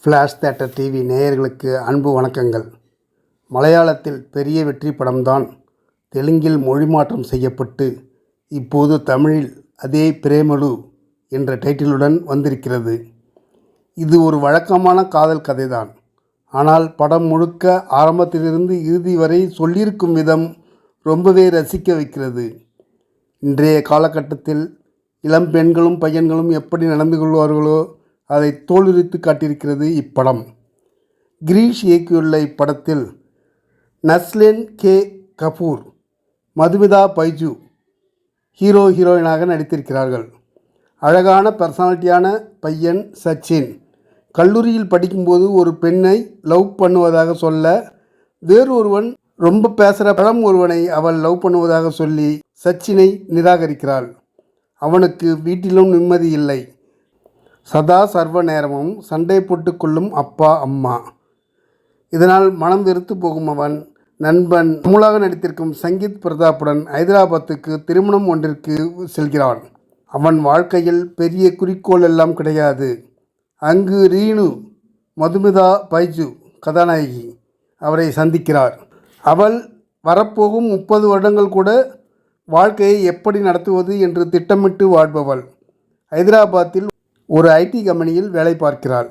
Flash theatre TV நேயர்களுக்கு அன்பு வணக்கங்கள். மலையாளத்தில் பெரிய வெற்றி படம்தான் தெலுங்கில் மொழிமாற்றம் செய்யப்பட்டு இப்போது தமிழில் அதே பிரேமலு என்ற டைட்டிலுடன் வந்திருக்கிறது. இது ஒரு வழக்கமான காதல் கதைதான். ஆனால் படம் முழுக்க ஆரம்பத்திலிருந்து இறுதி வரை சொல்லியிருக்கும் விதம் ரொம்பவே ரசிக்க வைக்கிறது. இன்றைய காலகட்டத்தில் இளம் பெண்களும் பையன்களும் எப்படி நடந்து கொள்வார்களோ அதை தோலுரித்து காட்டியிருக்கிறது இப்படம். கிரீஷ் இயக்கியுள்ள இப்படத்தில் நஸ்லின் கே கபூர், மதுமிதா பைஜு ஹீரோயினாக நடித்திருக்கிறார்கள். அழகான பர்சனாலிட்டியான பையன் சச்சின் கல்லூரியில் படிக்கும்போது ஒரு பெண்ணை லவ் பண்ணுவதாக சொல்ல, வேறு ஒருவன் ரொம்ப பேசுகிற பழம் ஒருவனை அவள் லவ் பண்ணுவதாக சொல்லி சச்சினை நிராகரிக்கிறாள். அவனுக்கு வீட்டிலும் நிம்மதி இல்லை. சதா சர்வ நேரமும் சண்டை போட்டு கொள்ளும் அப்பா அம்மா. இதனால் மனம் வெறுத்து போகும் அவன் நண்பன் அமுலாக நடித்திருக்கும் சங்கீத் பிரதாப்புடன் ஹைதராபாத்துக்கு திருமணம் ஒன்றிற்கு செல்கிறான். அவன் வாழ்க்கையில் பெரிய குறிக்கோள் எல்லாம் கிடையாது. அங்கு ரீனு, மதுமிதா பைஜு கதாநாயகி, அவரை சந்திக்கிறார். அவள் வரப்போகும் 30 வருடங்கள் கூட வாழ்க்கையை எப்படி நடத்துவது என்று திட்டமிட்டு வாழ்பவள். ஹைதராபாத்தில் ஒரு ஐடி கம்பெனியில் வேலை பார்க்கிறாள்.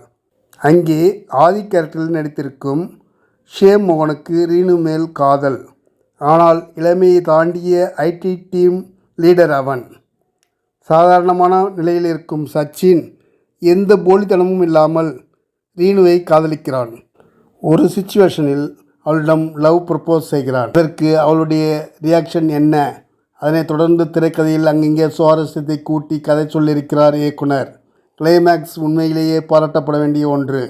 அங்கே ஆதி கேரக்டரில் நடித்திருக்கும் ஷேம் மோகனுக்கு ரீனு மேல் காதல். ஆனால் இளமையை தாண்டிய ஐடி டீம் லீடர் அவன். சாதாரணமான நிலையில் இருக்கும் சச்சின் எந்த போலித்தனமும் இல்லாமல் ரீனுவை காதலிக்கிறான். ஒரு சிச்சுவேஷனில் அவளிடம் லவ் ப்ரப்போஸ் செய்கிறான். அதற்கு அவளுடைய ரியாக்ஷன் என்ன? அதனைத் தொடர்ந்து திரைக்கதையில் அங்கங்கே சுவாரஸ்யத்தை கூட்டி கதை சொல்லியிருக்கிறார் இயக்குனர். கிளைமேக்ஸ் உண்மையிலேயே பாராட்டப்பட வேண்டிய ஒன்று.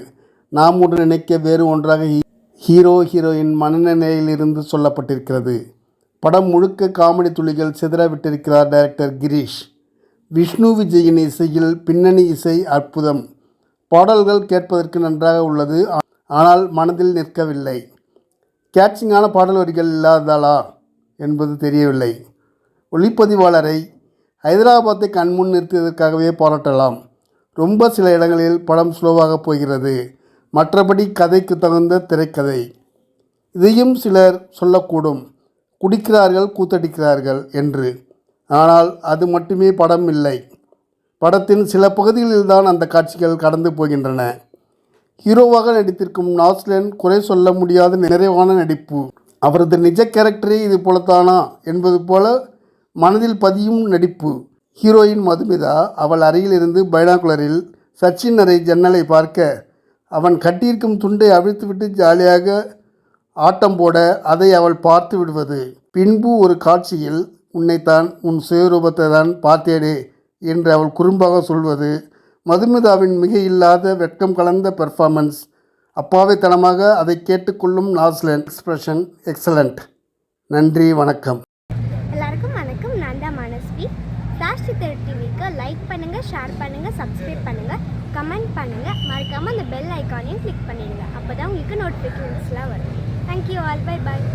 நாம் ஒன்று நினைக்க வேறு ஒன்றாக ஹீரோயின் மனநிலையிலிருந்து சொல்லப்பட்டிருக்கிறது. படம் முழுக்க காமெடி துளிகள் சிதற விட்டிருக்கிறார் டைரக்டர் கிரீஷ். விஷ்ணு விஜயின் இசையில் பின்னணி இசை அற்புதம். பாடல்கள் கேட்பதற்கு நன்றாக உள்ளது, ஆனால் மனதில் நிற்கவில்லை. கேட்சிங்கான பாடல் வரிகள் இல்லாததாலா என்பது தெரியவில்லை. ஒளிப்பதிவாளரை ஹைதராபாத்தை கண்முன் நிறுத்தியதற்காகவே பாராட்டலாம். ரொம்ப சில இடங்களில் படம் ஸ்லோவாக போகிறது. மற்றபடி கதைக்கு தகுந்த திரைக்கதை. இதையும் சிலர் சொல்லக்கூடும், குடிக்கிறார்கள் கூத்தடிக்கிறார்கள் என்று. ஆனால் அது மட்டுமே படம் இல்லை. படத்தின் சில பகுதிகளில்தான் அந்த காட்சிகள் கடந்து போகின்றன. ஹீரோவாக நடித்திருக்கும் நாஸ்லின் குறை சொல்ல முடியாத நிறைவான நடிப்பு. அவரது நிஜ கேரக்டரே இது போலத்தானா என்பது போல மனதில் பதியும் நடிப்பு. ஹீரோயின் மதுமிதா அவள் அருகிலிருந்து பைனாகுலரில் சச்சின் அறை ஜன்னலை பார்க்க, அவன் கட்டியிருக்கும் துண்டை அவிழ்த்துவிட்டு ஜாலியாக ஆட்டம் போட அதை அவள் பார்த்து விடுவது. பின்பு ஒரு காட்சியில், உன்னைத்தான், உன் சுயரூபத்தை தான் பார்த்தேனே என்று அவள் குறும்பாக சொல்வது. மதுமிதாவின் மிக இல்லாத வெட்கம் கலந்த பெர்ஃபார்மன்ஸ். அப்பாவித்தனமாக அதை கேட்டுக்கொள்ளும் நாஸ்லின் எக்ஸ்பிரஷன் எக்ஸலண்ட். நன்றி, வணக்கம். எல்லாருக்கும் வணக்கம். நான் தான் மனஸ்வி. ஃப்ளாஷ் தியேட்டர் டிவிக்கு லைக் பண்ணுங்கள், ஷேர் பண்ணுங்கள், சப்ஸ்கிரைப் பண்ணுங்கள், கமெண்ட் பண்ணுங்கள். மறக்காமல் அந்த பெல் ஐக்கானையும் கிளிக் பண்ணிடுங்க. அப்போ தான் உங்களுக்கு நோட்டிஃபிகேஷன்ஸ்லாம் வரும். Thank you all. Bye bye.